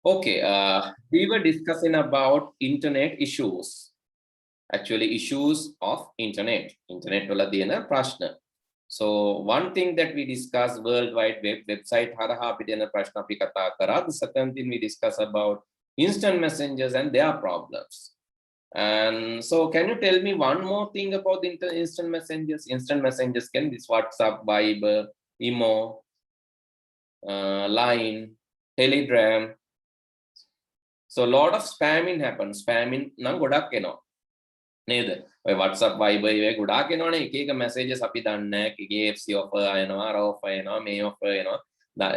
Okay, we were discussing about internet issues. Actually, issues of internet. Internet wala diyana prashna. So one thing that we discuss World Wide Web website haraha api dena prashna api kata kara. The second thing we discuss about instant messengers and their problems. And so can you tell me one more thing about the instant messengers? Instant messengers can this WhatsApp, Viber, Imo, Line, Telegram. So a lot of spamming happens. Spamming නම් ගොඩක් එනවා. නේද? ඔය WhatsApp Viber එකේ ගොඩාක් එනවනේ එක එක messages අපි දන්නේ නැහැ. KFC offer එනවා, RA offer එනවා, මේ offer එනවා.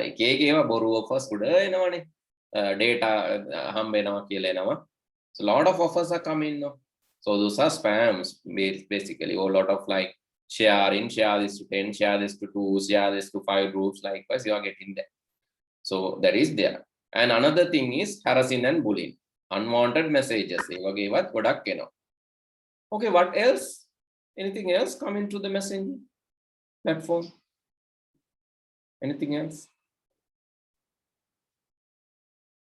එක එක ඒවා බොරු offers ගොඩ එනවනේ. Data හම්බ වෙනවා කියලා එනවා. So a lot of offers are coming now. So those are spams basically. A lot of like share this to 10, share this to 2, share this to 5 groups. Likewise, you are getting that. So that is there. And another thing is harassing and bullying. Unwanted messages. Okay, what else? Anything else coming to the messaging platform? Anything else?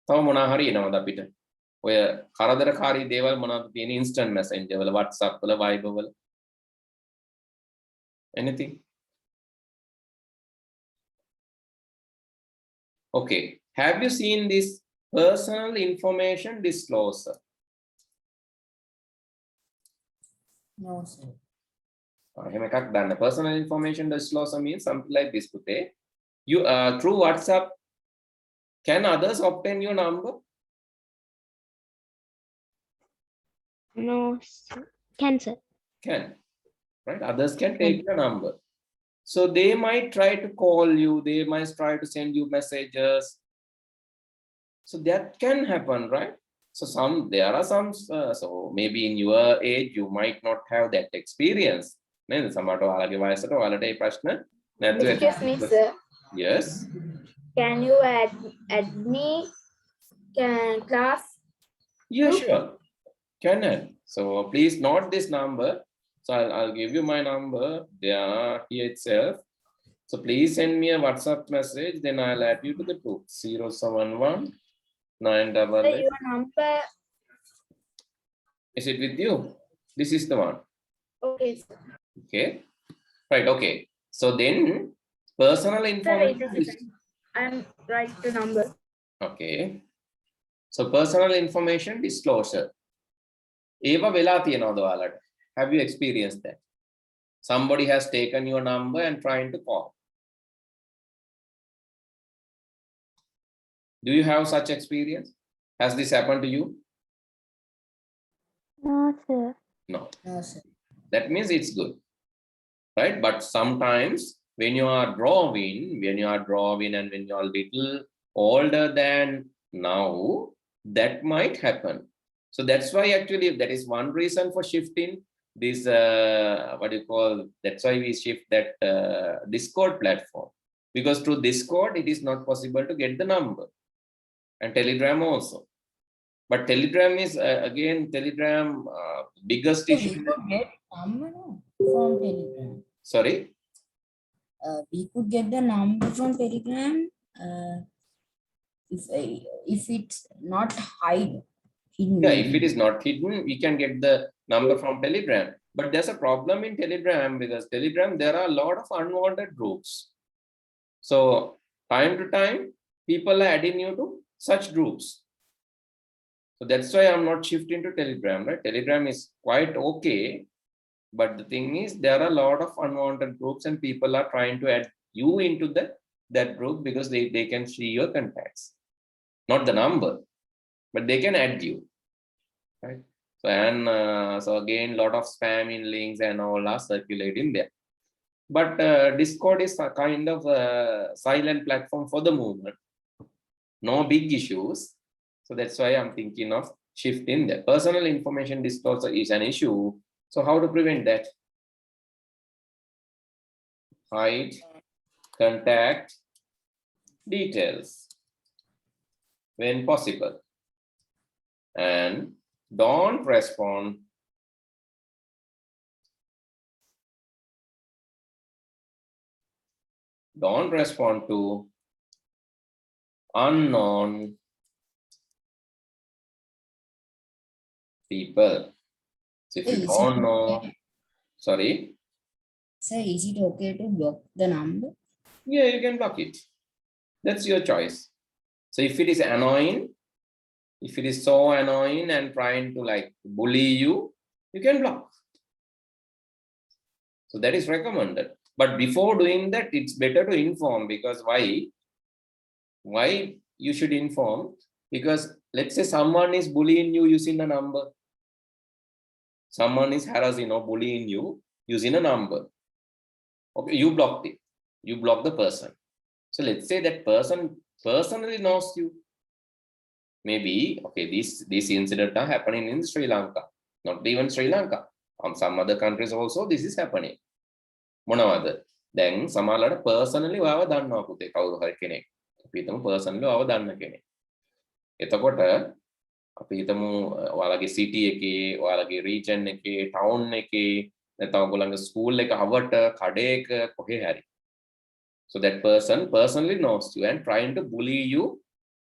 තව මොනා හරි එනවද අපිට? ඔය කරදරකාරී දේවල් මොනවද තියෙන instant messenger වල WhatsApp වල Viber වල? Anything? Okay. Have you seen this personal information disclosure? No, sir. එහෙම එකක් දාන්න. Personal information disclosure means something like this පුතේ. You through WhatsApp, can others obtain your number? No, sir. Can, sir. Can, right? Others can take your number. So they might try to call you, they might try to send you messages. So that can happen, right? So there are some, so maybe in your age, you might not have that experience. Excuse me, sir. Yes. Can you add me class? Yeah, sure. Can I? So please note this number. So I'll give you my number. They are here itself. So please send me a WhatsApp message. Then I'll add you to the group. 071 988. Your number. Is it with you? This is the one. Okay, sir. Okay. Right. Okay. So then personal Sir, information. wait a second. I'm write the number. Okay. So personal information disclosure. Eva වෙලා තියනවද ඔයාලට? Have you experienced that? Somebody has taken your number and trying to call. Do you have such experience? Has this happened to you? No, sir. No. No, sir. That means it's good, right? But sometimes when you are drawing and when you are little older than now, that might happen. So that's why actually that is one reason for shifting this, that's why we shift that Discord platform. Because through Discord, it is not possible to get the number. And Telegram also. But Telegram is, again, biggest So issue. we could get number from Telegram. Sorry? We could get the number from Telegram if it's not hidden. Yeah, if it is not hidden, we can get the number from Telegram. But there's a problem in Telegram because Telegram, there are a lot of unwanted groups. So time to time, people are adding you to such groups. So that's why I'm not shifting to Telegram, right? Telegram is quite okay. But the thing is, there are a lot of unwanted groups and people are trying to add you into that group because they can see your contacts. Not the number, but they can add you, right? So, and so again, a lot of spamming links and all are circulating there. But Discord is a kind of a silent platform for the movement. No big issues. So that's why I'm thinking of shifting there. Personal information disclosure is an issue. So how to prevent that? Hide contact details when possible. And don't respond to unknown people. So if you Is don't it know, okay? sorry, Sir, is it okay to block the number? yeah, you can block it. That's your choice. So if it is annoying, if it is so annoying and trying to like bully you, you can block. So that is recommended. But before doing that, it's better to inform, because why you should inform? Because let's say someone is bullying you using a number. Someone is harassing or bullying you using a number. Okay, you blocked it. You block the person. So let's say that person personally knows you. Maybe, okay, this incident are happening in Sri Lanka, not even Sri Lanka. Some other countries also this is happening. මොනවද? දැන් සමහරවිට personally ඔයාව දන්නවා පුතේ කවුරු හරි කෙනෙක්. අපි හිතමු personally ඔයාව දන්න කෙනෙක්. එතකොට අපි හිතමු ඔයාලගේ city එකේ, ඔයාලගේ region එකේ, town එකේ, නැත්නම් ඔයගොල්ලන්ගේ school එක අවට කඩේක කොහේ හරි. So that person personally knows you and trying to bully you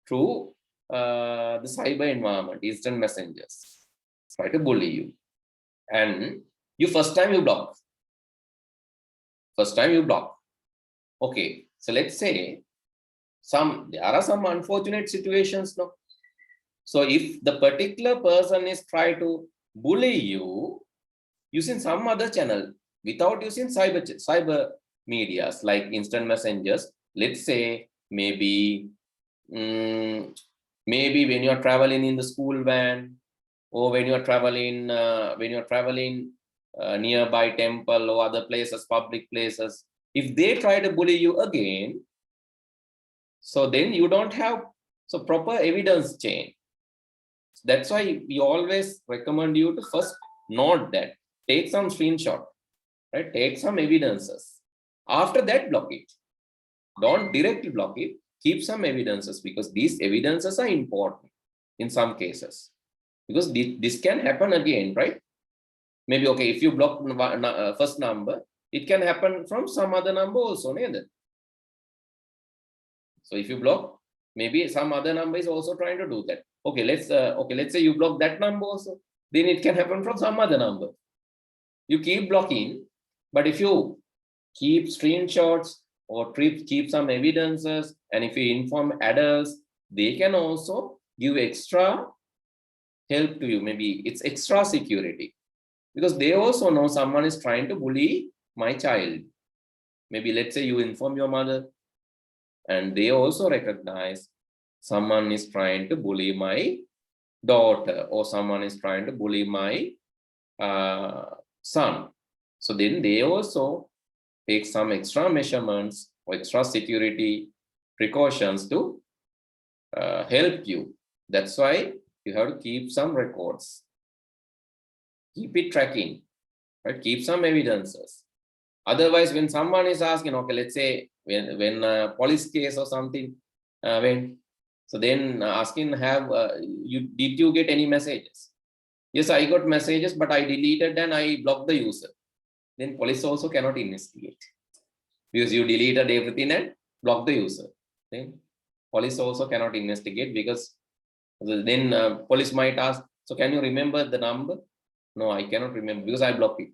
through the cyber environment, instant messengers, try to bully you. And you first time you block. First time you block. Okay, so let's say there are some unfortunate situations now. So if the particular person is trying to bully you using some other channel without using cyber medias like instant messengers, let's say maybe when you are traveling in the school van, or when you are traveling nearby temple or other places, public places, if they try to bully you again, so then you don't have proper evidence chain. That's why we always recommend you to first note that, take some screenshot, right? Take some evidences. After that, block it. Don't directly block it. Keep some evidences, because these evidences are important in some cases, because this can happen again, right? Maybe, okay, if you block first number, it can happen from some other number also, neither. So if you block, maybe some other number is also trying to do that. Okay, let's say you block that number also, then it can happen from some other number. You keep blocking, but if you keep screenshots or keep some evidences, and if you inform adults, they can also give extra help to you. Maybe it's extra security, because they also know someone is trying to bully my child. Maybe let's say you inform your mother, and they also recognize someone is trying to bully my daughter, or someone is trying to bully my son. So then they also take some extra measurements or extra security precautions to help you. That's why you have to keep some records. Keep it tracking, right? Keep some evidences. Otherwise, when someone is asking, okay, let's say when a police case or something went, so then asking, did you get any messages? Yes, I got messages, but I deleted and I blocked the user. Then police also cannot investigate, because you deleted everything and blocked the user. Then police also cannot investigate, because then police might ask, so can you remember the number? No, I cannot remember because I blocked it.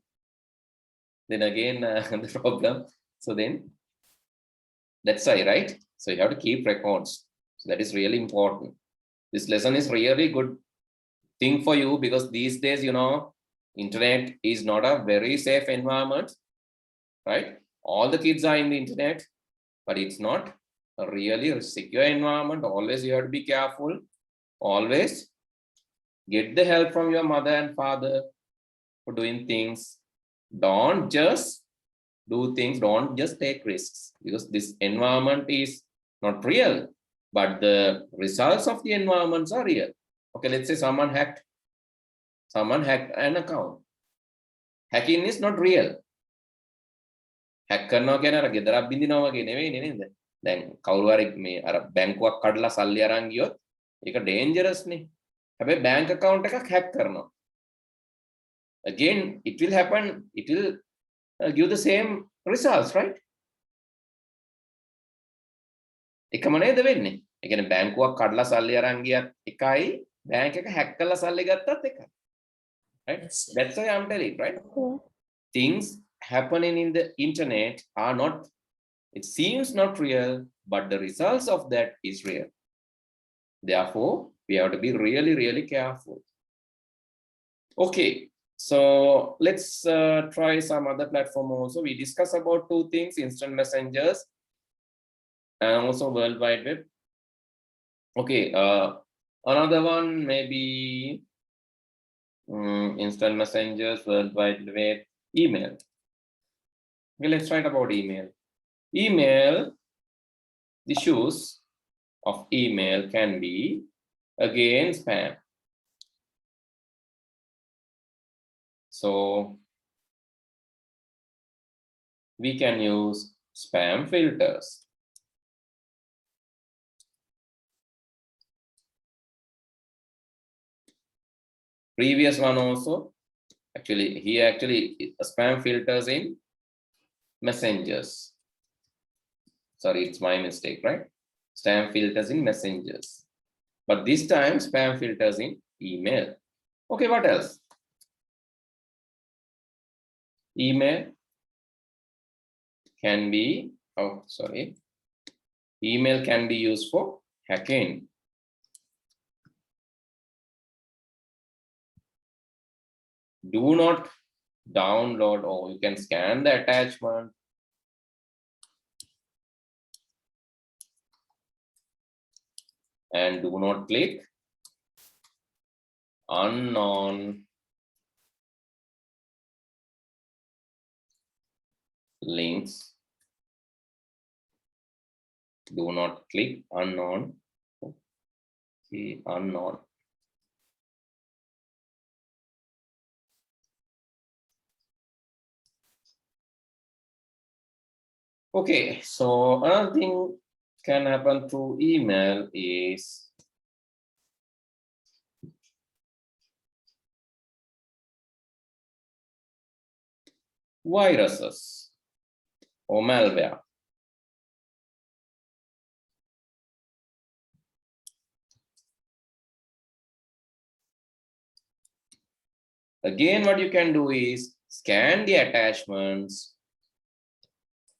Then again, the problem. So then that's why, right? So you have to keep records. So that is really important. This lesson is really good thing for you, because these days, internet is not a very safe environment, right? All the kids are in the internet, but it's not a really secure environment. Always you have to be careful. Always get the help from your mother and father for doing things. Don't just do things, don't just take risks, because this environment is not real, but the results of the environments are real. Okay, let's say someone hacked an account. Hacking is not real. Hack කරනවා කියන අර ගෙදරක් බින්දිනවා වගේ නෙවෙයිනේ නේද? දැන් කවුරු හරි මේ අර බැංකුවක් කඩලා සල්ලි අරන් ගියොත් ඒක ඩේන්ජරස් නේ. හැබැයි බැංක් account එකක් hack කරනවා. Again, it will happen, it will give the same results, right? එකම නේද වෙන්නේ? ඒ කියන්නේ බැංකුවක් කඩලා සල්ලි අරන් ගියත් එකයි, බැංක් එක hack කරලා සල්ලි ගත්තත් එකයි. right? Yes, sir. That's why I'm telling, right? Yeah. Things happening in the internet are not, it seems not real, but the results of that is real. Therefore, we have to be really, really careful. Okay, so let's try some other platform also. We discuss about two things, instant messengers and also World Wide Web. Okay, another one maybe instant messengers, World Wide Web, email. Okay, let's write about email. Email, the issues of email can be again spam. So we can use spam filters. Previous one also, actually here actually spam filters in messengers. Sorry, it's my mistake, right? Spam filters in messengers. But this time spam filters in email. Okay, what else? Email can be, email can be used for hacking. Do not download, or you can scan the attachment. And do not click unknown links. Do not click unknown. See, unknown. Okay, so another thing can happen through email is viruses or malware. Again, what you can do is scan the attachments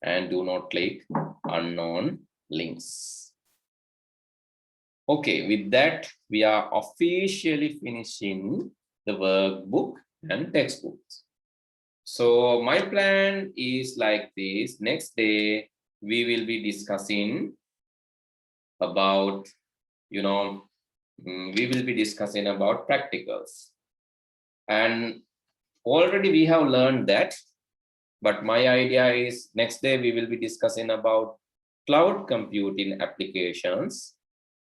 and do not click unknown links. Okay, with that, we are officially finishing the workbook and textbooks. So my plan is like this. Next day, we will be discussing about, we will be discussing about practicals. And already we have learned that, but my idea is next day we will be discussing about cloud computing applications,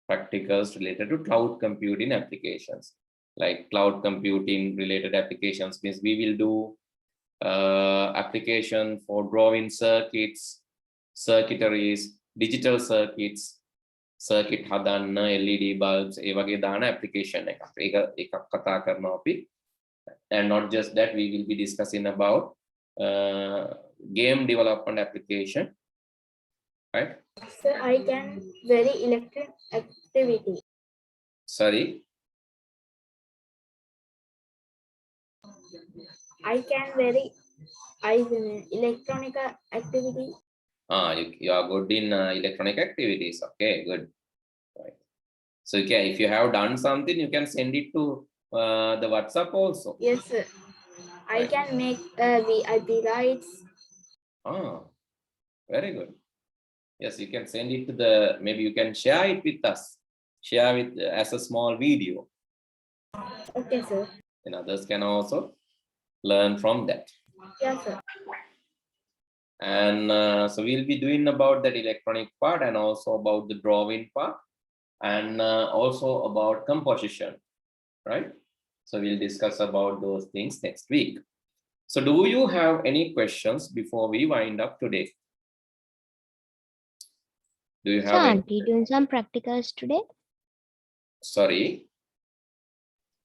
practicals related to cloud computing applications. Like cloud computing related applications means we will do application for drawing circuits, circuitaries, digital circuits, circuit හදන්න, LED bulbs, ඒ වගේ දාන application එකක් කතා කරනවා අපි. And not just that, we will be discussing about game development application, right? Sir, I can very electric activity. Sorry. I can very electronic activity. You are good in electronic activities. Okay, good. Right. So okay, if you have done something, you can send it to the WhatsApp also. Yes, sir. I Right. can make VIP lights. Very good. Yes, you can send it to the, maybe you can share it with us. Share it as a small video. Okay, sir. And others can also learn from that. Yes, sir. And so we'll be doing about that electronic part and also about the drawing part and also about composition, right? So we'll discuss about those things next week. So do you have any questions before we wind up today? Do you So have any? aren't we doing some practicals today? Sorry?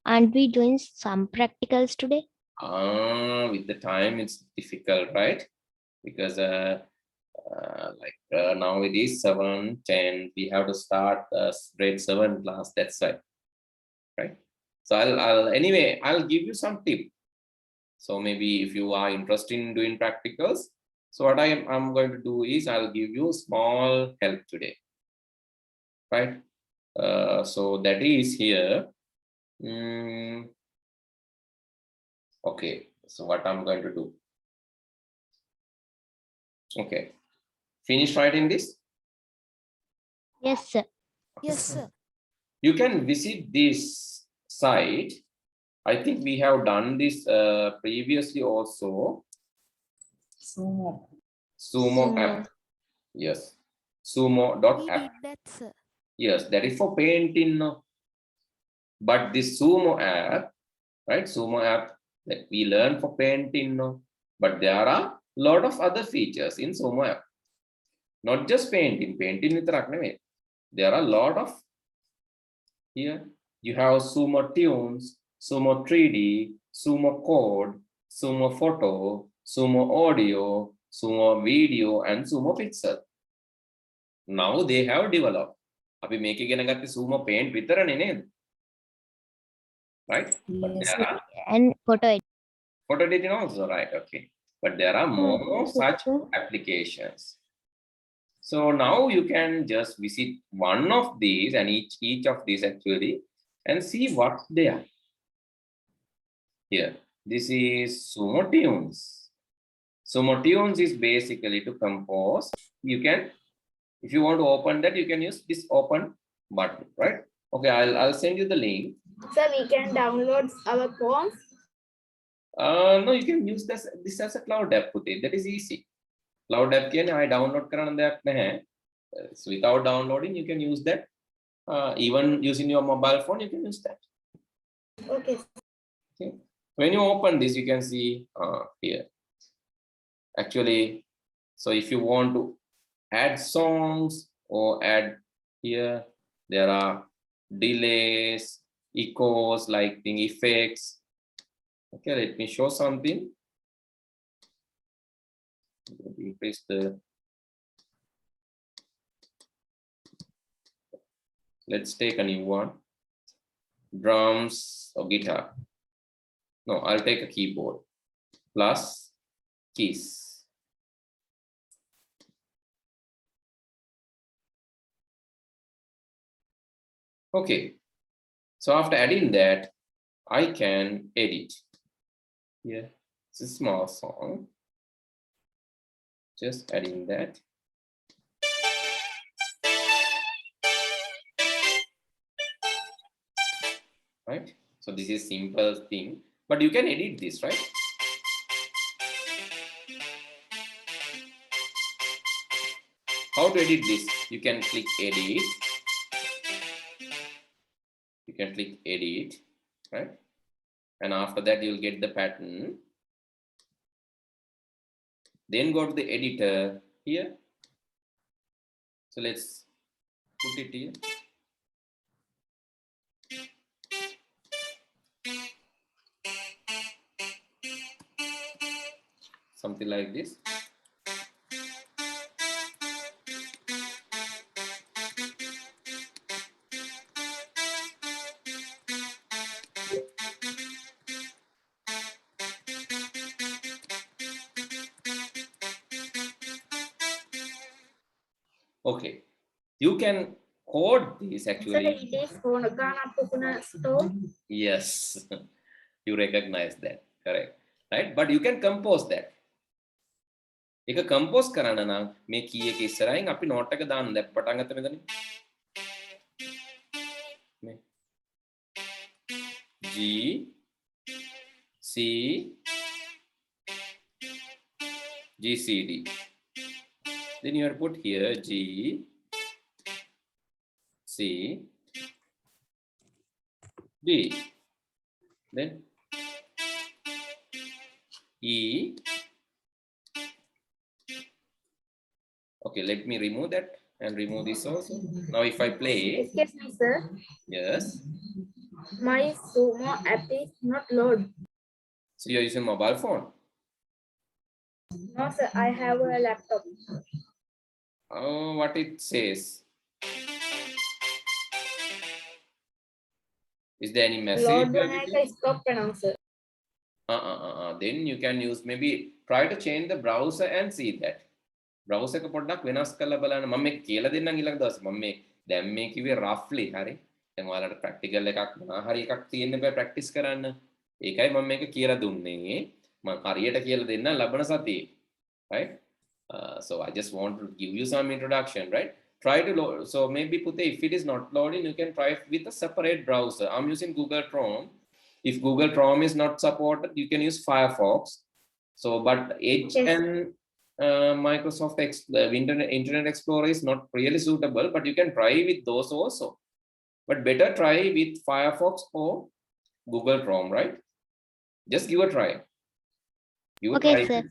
Aren't we doing some practicals today? With the time it's difficult, right? Because now it is 7:10. We have to start grade 7 class. That's right, right? So I'll give you some tip. So maybe if you are interested in doing practicals, so what I'm going to do is I'll give you small help today, right? So that is here. Okay, so what I'm going to do. Okay, finish writing this. Yes, sir. Yes, sir. You can visit this site. I think we have done this previously also. Sumo. Sumo app. Yes. Sumo.app. We did that, sir. Yes, that is for painting. No? But this Sumo app, right? Sumo app that we learn for painting. No? But there are a lot of other features in Sumo app. Not just painting. Painting vitarak නෙමෙයි. There are a lot of here. You have Sumo Tunes, Sumo 3D, Sumo Code, Sumo Photo, Sumo Audio, Sumo Video, and Sumo Pixel. Now they have developed. අපි මේක ඉගෙන ගත්තේ Sumo Paint විතරනේ නේද? Right? But Yes, there are And photo edit. photo editing also, right? Okay. But there are more such applications. So now you can just visit one of these and each of these actually and see what's there. Here, this is Sumo Tunes. Sumo Tunes is basically to compose. You can, if you want to open that, you can use this open button, right? Okay, I'll send you the link. So we can download our poems. No, you can use this as a cloud app. That is easy. Cloud app can I download කරන්න දෙයක් නැහැ. So without downloading, you can use that. Even using your mobile phone, you can use that. Okay. Okay. When you open this, you can see here. Actually, so if you want to add songs or add here, there are delays, echoes, lighting effects. Okay, let me show something. Increase the. Let's take a new one. Drums or guitar. No, I'll take a keyboard. Plus keys. Okay. So after adding that, I can edit. Yeah, it's a small song. Just adding that. Right? So this is simple thing, but you can edit this, right? How to edit this? You can click edit. You can click edit, right? And after that, you'll get the pattern. Then go to the editor here. So let's put it here. Something like this. Okay, you can code this So actually. it is Puna store. Yes, you recognize that, correct, right? But you can compose that. එක compose කරන්න නම් මේ කී එක ඉස්සරහින් අපි note එක දාන්න දැන් පටන් ගත්ත මෙතන මේ G C G C D. Then you have to put here G C D. Then E. Okay, let me remove that and remove this also. Now if I play, Excuse me, sir. yes. My Sumo app is not load. So you're using mobile phone. No, sir. I have a laptop. Oh, what it says. Is there any message? Lord you are Danaka getting? stop sir. Then you can use maybe try to change the browser and see that. Browser එක පොඩ්ඩක් වෙනස් කරලා බලන්න. මම මේක කියලා දෙන්නම් ඊළඟ දවසේ. මම මේ දැන් මේ කිව්වේ roughly හරි. දැන් ඔයාලට practical එකක් මොනවා හරි එකක් තියෙන්න බෑ practice කරන්න. ඒකයි මම මේක කියලා දුන්නේ. මම හරියට කියලා දෙන්න ලබන සතියේ. Right? So I just want to give you some introduction, right? Try to load. So maybe Pute, if it is not loading, you can try with a separate browser. I'm using Google Chrome. If Google Chrome is not supported, you can use Firefox. So, but Edge Yes. and Microsoft the Internet Explorer is not really suitable, but you can try with those also. But better try with Firefox or Google Chrome, right? Just give a try. Give a Okay, try. sir.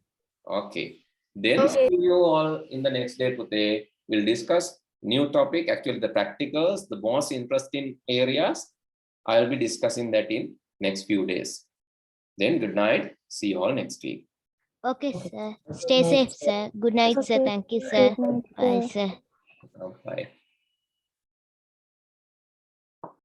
Okay. Then Okay. see you all in the next day, Pute. We'll discuss new topic, actually the practicals, the most interesting areas. I'll be discussing that in next few days. Then good night. See you all next week. Okay, sir. Stay safe, sir. Good night, sir. Thank you, sir. Bye, sir. Bye.